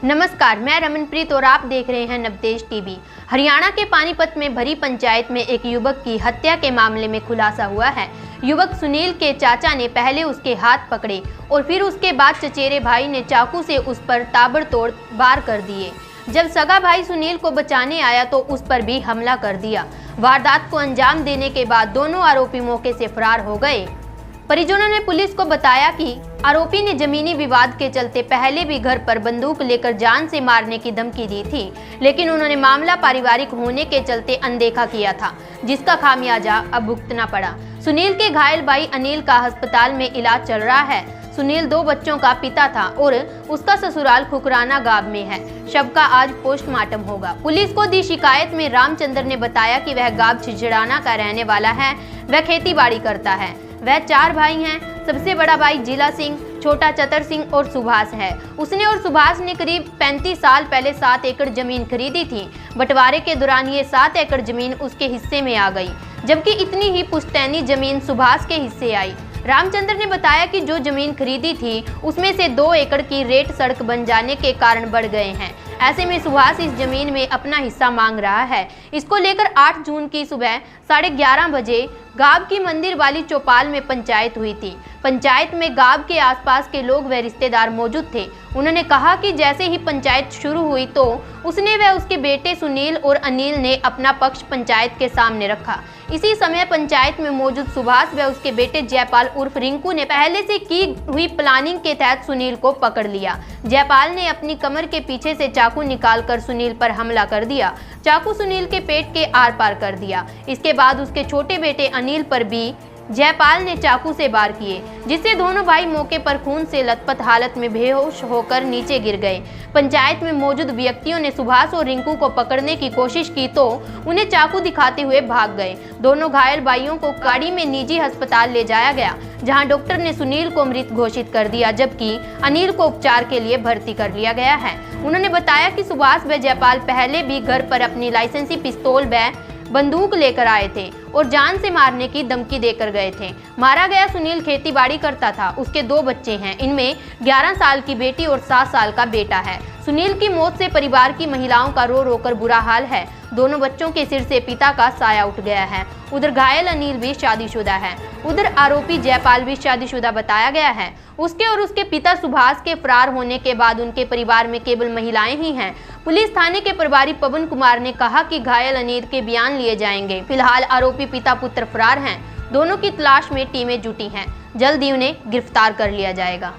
नमस्कार, मैं रमनप्रीत और आप देख रहे हैं नवतेज टीवी। हरियाणा के पानीपत में भरी पंचायत में एक युवक की हत्या के मामले में खुलासा हुआ है। युवक सुनील के चाचा ने पहले उसके हाथ पकड़े और फिर उसके बाद चचेरे भाई ने चाकू से उस पर ताबड़तोड़ वार कर दिए। जब सगा भाई सुनील को बचाने आया तो उस पर भी हमला कर दिया। वारदात को अंजाम देने के बाद दोनों आरोपी मौके से फरार हो गए। परिजनों ने पुलिस को बताया कि आरोपी ने जमीनी विवाद के चलते पहले भी घर पर बंदूक लेकर जान से मारने की धमकी दी थी, लेकिन उन्होंने मामला पारिवारिक होने के चलते अनदेखा किया था, जिसका खामियाजा अब भुगतना पड़ा। सुनील के घायल भाई अनिल का अस्पताल में इलाज चल रहा है। सुनील 2 बच्चों का पिता था और उसका ससुराल खुकराना गांव में है। शव का आज पोस्टमार्टम होगा। पुलिस को दी शिकायत में रामचंद्र ने बताया कि वह गांव छिछड़ाना का रहने वाला है। वह खेती बाड़ी करता है। वह 4 भाई हैं। सबसे बड़ा भाई जिला सिंह, छोटा चतर सिंह और सुभाष है। उसने और सुभाष ने करीब 35 साल पहले 7 एकड़ जमीन खरीदी थी। बंटवारे के दौरान ये 7 एकड़ जमीन उसके हिस्से में आ गई, जबकि इतनी ही पुश्तैनी जमीन सुभाष के हिस्से आई। रामचंद्र ने बताया कि जो जमीन खरीदी थी उसमें से 2 एकड़ की रेत सड़क बन जाने के कारण बढ़ गए हैं। ऐसे में सुभाष इस जमीन में अपना हिस्सा मांग रहा है। इसको लेकर 8 जून की सुबह 11:30 बजे गांव की मंदिर वाली चौपाल में पंचायत हुई थी। पंचायत में गांव के आसपास के लोग व रिश्तेदार मौजूद थे। उन्होंने कहा कि जैसे ही पंचायत शुरू हुई तो उसने व उसके बेटे सुनील और अनिल ने अपना पक्ष पंचायत के सामने रखा। इसी समय पंचायत में मौजूद सुभाष व उसके बेटे जयपाल उर्फ रिंकू ने पहले से की हुई प्लानिंग के तहत सुनील को पकड़ लिया। जयपाल ने अपनी कमर के पीछे से चाकू निकालकर सुनील पर हमला कर दिया। चाकू सुनील के पेट के आर पार कर दिया। इसके बाद उसके छोटे बेटे अनिल पर भी जयपाल ने चाकू से वार किए, जिससे दोनों भाई मौके पर खून से लथपथ हालत में बेहोश होकर नीचे गिर गए। पंचायत में मौजूद व्यक्तियों ने सुभाष और रिंकू को पकड़ने की कोशिश की तो उन्हें चाकू दिखाते हुए भाग गए। दोनों घायल भाइयों को काड़ी में निजी अस्पताल ले जाया गया, जहां डॉक्टर ने सुनील को मृत घोषित कर दिया, जबकि अनिल को उपचार के लिए भर्ती कर लिया गया है। उन्होंने बताया कि सुभाष व जयपाल पहले भी घर पर अपनी लाइसेंसी पिस्तौल व बंदूक लेकर आए थे और जान से मारने की धमकी देकर गए थे। मारा गया सुनील खेती बाड़ी करता था। उसके 2 बच्चे हैं। इनमें 11 साल की बेटी और 7 साल का बेटा है। सुनील की मौत से परिवार की महिलाओं का रो रो कर बुरा हाल है। दोनों बच्चों के सिर से पिता का साया उठ गया है। उधर घायल अनिल भी शादीशुदा है। उधर आरोपी जयपाल भी शादीशुदा बताया गया है। उसके और उसके पिता सुभाष के फरार होने के बाद उनके परिवार में केवल महिलाएं ही हैं। पुलिस थाने के प्रभारी पवन कुमार ने कहा कि घायल अनिल के बयान लिए जाएंगे। फिलहाल आरोपी पिता पुत्र फरार हैं। दोनों की तलाश में टीमें जुटी हैं। जल्द ही उन्हें गिरफ्तार कर लिया जाएगा।